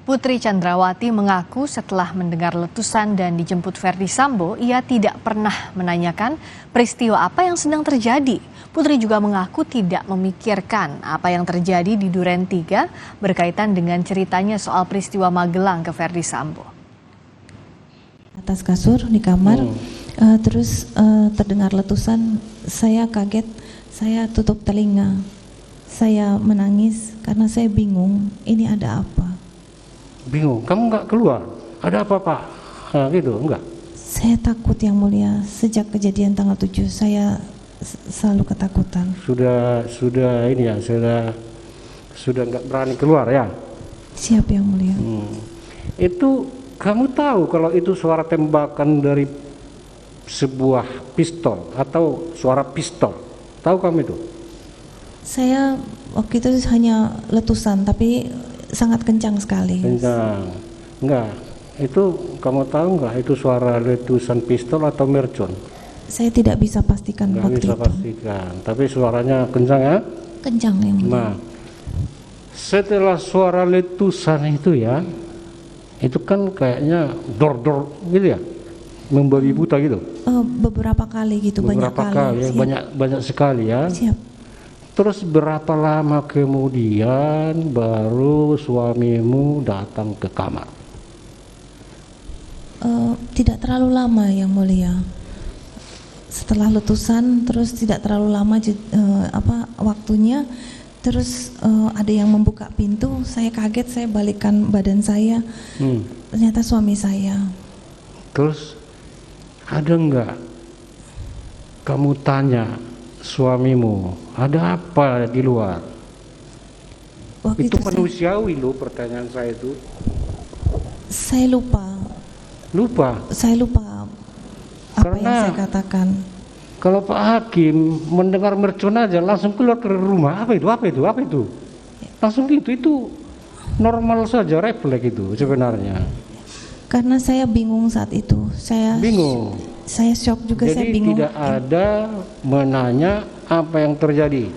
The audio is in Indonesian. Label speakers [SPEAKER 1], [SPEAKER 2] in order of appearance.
[SPEAKER 1] Putri Chandrawati mengaku setelah mendengar letusan dan dijemput Verdi Sambo, ia tidak pernah menanyakan peristiwa apa yang sedang terjadi. Putri juga mengaku tidak memikirkan apa yang terjadi di Duren 3 berkaitan dengan ceritanya soal peristiwa Magelang ke Verdi Sambo.
[SPEAKER 2] Atas kasur di kamar, terus terdengar letusan, saya kaget, saya tutup telinga, saya menangis karena saya bingung ini ada apa.
[SPEAKER 3] Bingung, kamu nggak keluar? Ada apa Pak? Nah, gitu, enggak?
[SPEAKER 2] Saya takut yang mulia, sejak kejadian tanggal 7 saya selalu ketakutan.
[SPEAKER 3] Sudah ini ya, sudah nggak berani keluar ya?
[SPEAKER 2] Siap yang mulia.
[SPEAKER 3] Itu kamu tahu kalau itu suara tembakan dari sebuah pistol atau suara pistol? Tahu kamu itu?
[SPEAKER 2] Saya waktu itu hanya letusan, tapi sangat kencang sekali.
[SPEAKER 3] Kencang. Enggak. Itu kamu tahu enggak itu suara letusan pistol atau mercon?
[SPEAKER 2] Saya tidak bisa pastikan
[SPEAKER 3] Enggak
[SPEAKER 2] waktu
[SPEAKER 3] bisa
[SPEAKER 2] itu.
[SPEAKER 3] pastikan. Tapi suaranya kencang ya?
[SPEAKER 2] Kencang yang mulia.
[SPEAKER 3] Nah, setelah suara letusan itu ya, itu kan kayaknya dor-dor gitu ya, membabi buta gitu.
[SPEAKER 2] Beberapa kali gitu,
[SPEAKER 3] Beberapa
[SPEAKER 2] banyak kali.
[SPEAKER 3] ya, banyak sekali ya.
[SPEAKER 2] Siap.
[SPEAKER 3] Terus berapa lama kemudian baru suamimu datang ke kamar?
[SPEAKER 2] Tidak terlalu lama yang mulia. Setelah letusan terus tidak terlalu lama waktunya. Terus ada yang membuka pintu, saya kaget, saya balikkan badan saya. Ternyata suami saya.
[SPEAKER 3] Terus ada enggak kamu tanya suamimu, ada apa di luar?
[SPEAKER 2] Waktu
[SPEAKER 3] itu
[SPEAKER 2] itu
[SPEAKER 3] manusiawi loh pertanyaan saya itu.
[SPEAKER 2] Saya lupa. Saya lupa apa
[SPEAKER 3] Karena
[SPEAKER 2] yang saya katakan.
[SPEAKER 3] Kalau Pak Hakim mendengar mercon aja langsung keluar ke rumah. Apa itu? Langsung gitu, itu normal saja, refleks itu sebenarnya.
[SPEAKER 2] Karena saya bingung saat itu.
[SPEAKER 3] Bingung.
[SPEAKER 2] Saya shock juga.
[SPEAKER 3] Jadi
[SPEAKER 2] saya bingung.
[SPEAKER 3] tidak ada menanya apa yang terjadi.